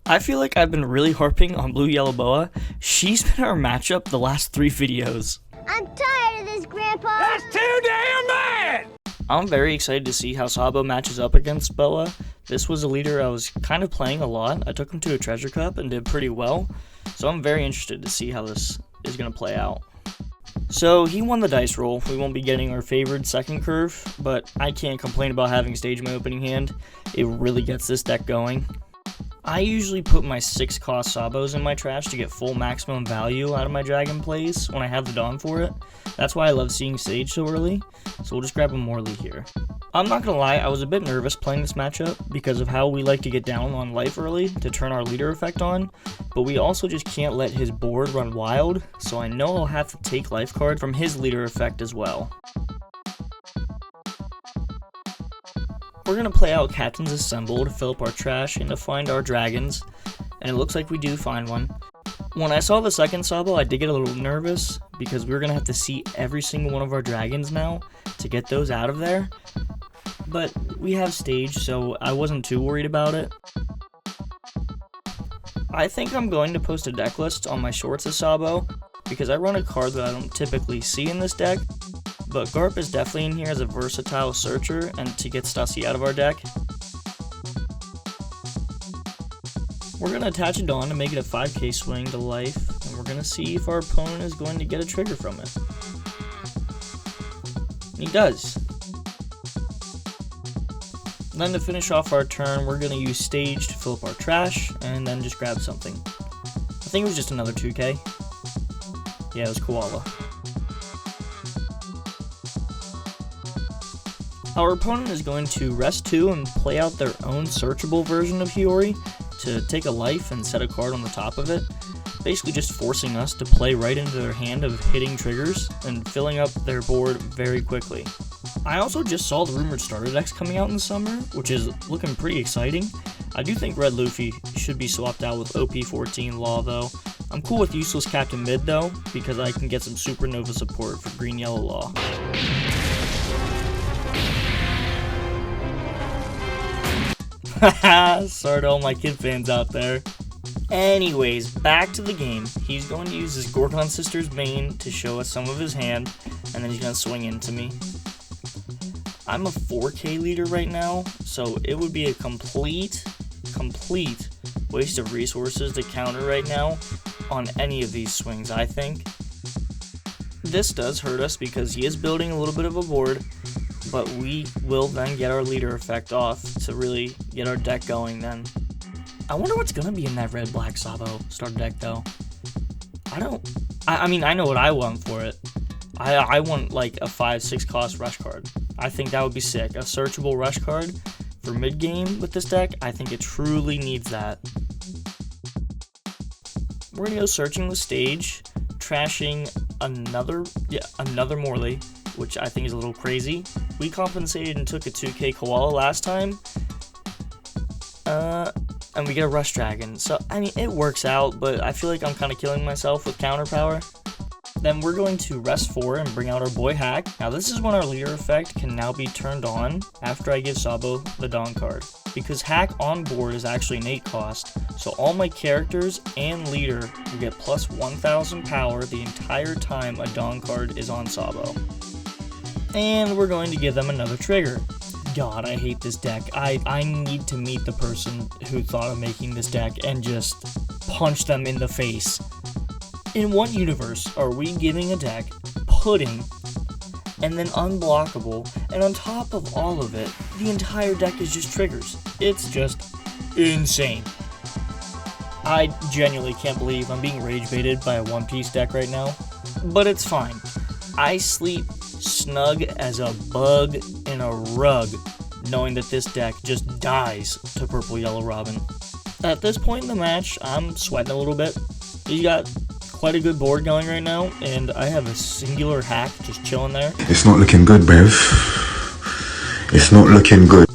I feel like I've been really harping on Blue Yellow Boa. She's been our matchup the last 3 videos. I'm tired of this, Grandpa. That's too damn bad! I'm very excited to see how Sabo matches up against Boa. This was a leader I was kind of playing a lot. I took him to a treasure cup and did pretty well. So I'm very interested to see how this is going to play out. So he won the dice roll. We won't be getting our favored second curve, but I can't complain about having stage in my opening hand. It really gets this deck going. I usually put my 6 cost Sabos in my trash to get full maximum value out of my dragon plays when I have the Dawn for it. That's why I love seeing stage so early, so we'll just grab a Morley here. I'm not gonna lie, I was a bit nervous playing this matchup because of how we like to get down on life early to turn our leader effect on, but we also just can't let his board run wild, so I know I'll have to take life card from his leader effect as well. We're going to play out Captain's Assemble to fill up our trash and to find our dragons, and it looks like we do find one. When I saw the second Sabo, I did get a little nervous because we were going to have to see every single one of our dragons now to get those out of there, but we have stage, so I wasn't too worried about it. I think I'm going to post a deck list on my shorts of Sabo because I run a card that I don't typically see in this deck. But Garp is definitely in here as a versatile searcher and to get Stussy out of our deck. We're going to attach a Dawn to make it a 5k swing to life, and we're going to see if our opponent is going to get a trigger from it. And he does. Then to finish off our turn, we're going to use stage to fill up our trash, and then just grab something. I think it was just another 2k. Yeah, it was Koala. Our opponent is going to rest 2 and play out their own searchable version of Hiyori to take a life and set a card on the top of it, basically just forcing us to play right into their hand of hitting triggers and filling up their board very quickly. I also just saw the rumored starter decks coming out in the summer, which is looking pretty exciting. I do think Red Luffy should be swapped out with OP14 Law though. I'm cool with useless Captain Mid though, because I can get some Supernova support for Green Yellow Law. Haha, sorry to all my kid fans out there. Anyways, back to the game. He's going to use his Gorgon Sister's Bane to show us some of his hand, and then he's going to swing into me. I'm a 4k leader right now, so it would be a complete waste of resources to counter right now on any of these swings, I think. This does hurt us because he is building a little bit of a board, but we will then get our leader effect off to really get our deck going then. I wonder what's going to be in that red-black Sabo starter deck though. I mean, I know what I want for it. I want like a 5-6 cost rush card. I think that would be sick. A searchable rush card for mid-game with this deck, I think it truly needs that. We're going to go searching the stage, trashing another Morley, which I think is a little crazy. We compensated and took a 2k Koala last time, and we get a Rush Dragon. So, I mean, it works out, but I feel like I'm kind of killing myself with counter power. Then we're going to rest 4 and bring out our boy Hack. Now this is when our leader effect can now be turned on after I give Sabo the Dawn card. Because Hack on board is actually an 8 cost, so all my characters and leader will get plus 1000 power the entire time a Dawn card is on Sabo. And we're going to give them another trigger. God, I hate this deck. I need to meet the person who thought of making this deck and just punch them in the face. In what universe are we giving a deck Pudding and then Unblockable, and on top of all of it, the entire deck is just triggers? It's just insane. I genuinely can't believe I'm being rage baited by a One Piece deck right now, but it's fine. I sleep snug as a bug in a rug, knowing that this deck just dies to Purple Yellow Robin. At this point in the match, I'm sweating a little bit. He's got quite a good board going right now, and I have a singular Hack just chilling there. It's not looking good, Bev. It's not looking good.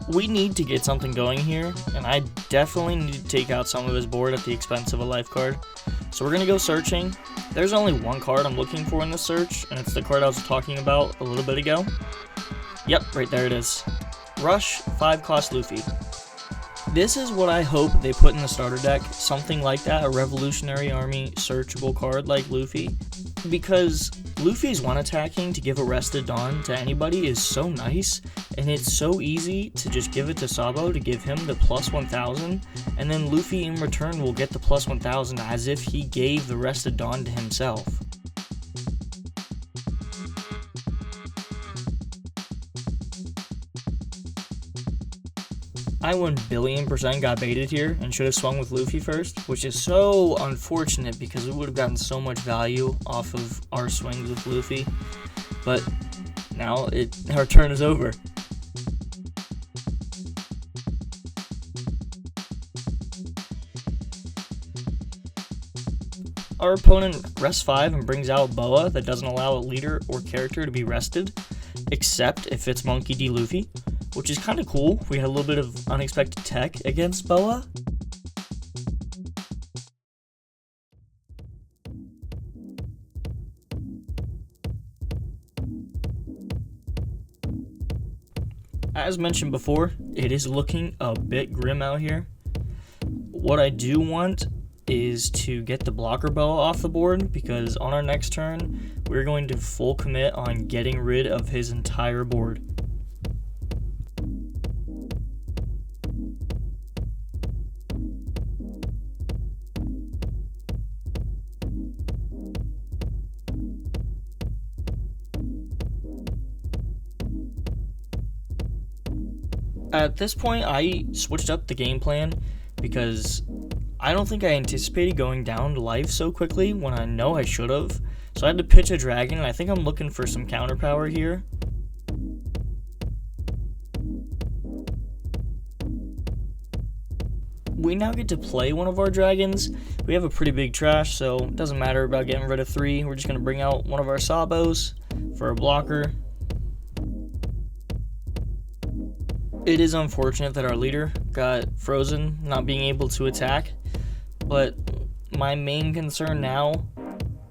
We need to get something going here, and I definitely need to take out some of his board at the expense of a life card. So we're going to go searching. There's only one card I'm looking for in the search, and it's the card I was talking about a little bit ago. Yep, right there it is. Rush, 5 cost Luffy. This is what I hope they put in the starter deck, something like that, a Revolutionary Army searchable card like Luffy. Because Luffy's one attacking to give Arrested Dawn to anybody is so nice, and it's so easy to just give it to Sabo to give him the plus 1000, and then Luffy in return will get the plus 1000 as if he gave the Arrested Dawn to himself. I 1,000,000,000% got baited here and should have swung with Luffy first, which is so unfortunate because we would have gotten so much value off of our swings with Luffy. But now our turn is over. Our opponent rests 5 and brings out Boa that doesn't allow a leader or character to be rested, except if it's Monkey D. Luffy, which is kind of cool. We had a little bit of unexpected tech against Boa. As mentioned before, it is looking a bit grim out here. What I do want is to get the blocker Boa off the board, because on our next turn, we're going to full commit on getting rid of his entire board. At this point, I switched up the game plan because I don't think I anticipated going down to life so quickly when I know I should have. So I had to pitch a dragon, and I think I'm looking for some counter power here. We now get to play one of our dragons. We have a pretty big trash, so it doesn't matter about getting rid of 3. We're just going to bring out one of our Sabos for a blocker. It is unfortunate that our leader got frozen, not being able to attack, but my main concern now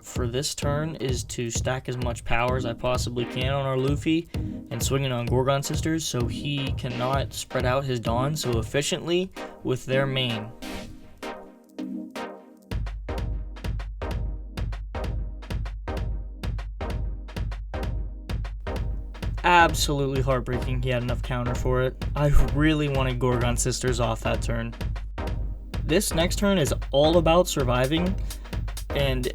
for this turn is to stack as much power as I possibly can on our Luffy and swing it on Gorgon Sisters so he cannot spread out his Dawn so efficiently with their main. Absolutely heartbreaking he had enough counter for it. I really wanted Gorgon Sisters off that turn. This next turn is all about surviving, and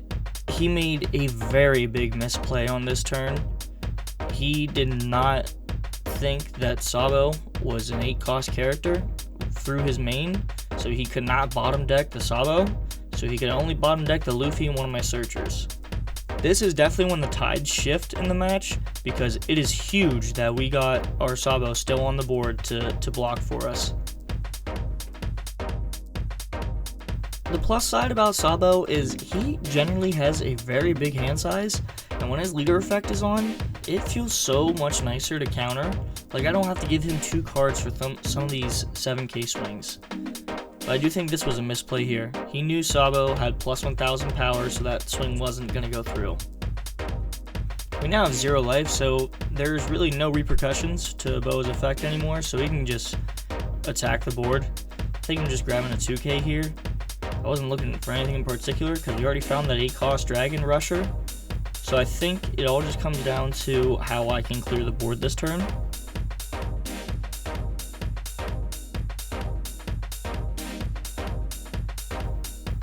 he made a very big misplay on this turn. He did not think that Sabo was an 8 cost character through his main, so he could not bottom deck the Sabo, so he could only bottom deck the Luffy and one of my searchers. This is definitely when the tides shift in the match, because it is huge that we got our Sabo still on the board to block for us. The plus side about Sabo is he generally has a very big hand size, and when his leader effect is on, it feels so much nicer to counter. Like, I don't have to give him 2 cards for some of these 7k swings. But I do think this was a misplay here. He knew Sabo had plus 1000 power, so that swing wasn't going to go through. We now have 0 life, so there's really no repercussions to Boa's effect anymore, so he can just attack the board. I think I'm just grabbing a 2k here. I wasn't looking for anything in particular because we already found that 8 cost Dragon Rusher. So I think it all just comes down to how I can clear the board this turn.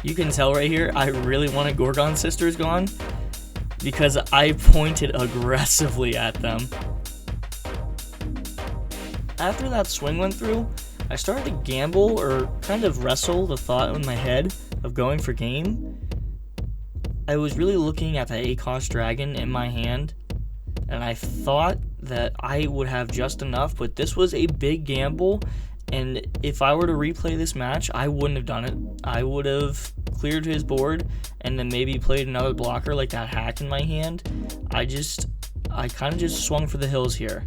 You can tell right here, I really wanted Gorgon Sisters gone because I pointed aggressively at them. After that swing went through, I started to gamble or kind of wrestle the thought in my head of going for game. I was really looking at the 8 cost dragon in my hand, and I thought that I would have just enough, but this was a big gamble, and if I were to replay this match, I wouldn't have done it. I would have cleared his board and then maybe played another blocker like that hack in my hand. I kind of just swung for the hills here.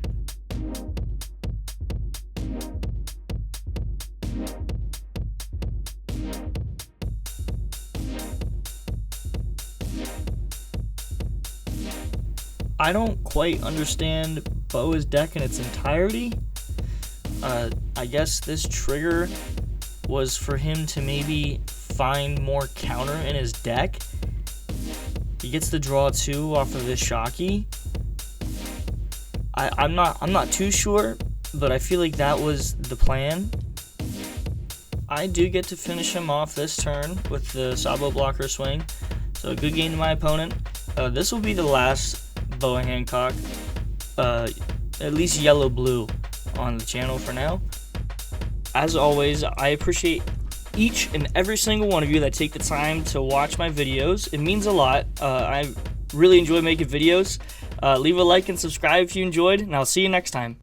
I don't quite understand Boa's deck in its entirety. I guess this trigger was for him to maybe find more counter in his deck. He gets the draw 2 off of this Shocky. I'm not too sure, but I feel like that was the plan. I do get to finish him off this turn with the Sabo blocker swing, so a good game to my opponent. This will be the last Boa Hancock, at least yellow-blue, on the channel for now. As always, I appreciate each and every single one of you that take the time to watch my videos. It means a lot. I really enjoy making videos. Leave a like and subscribe if you enjoyed, and I'll see you next time.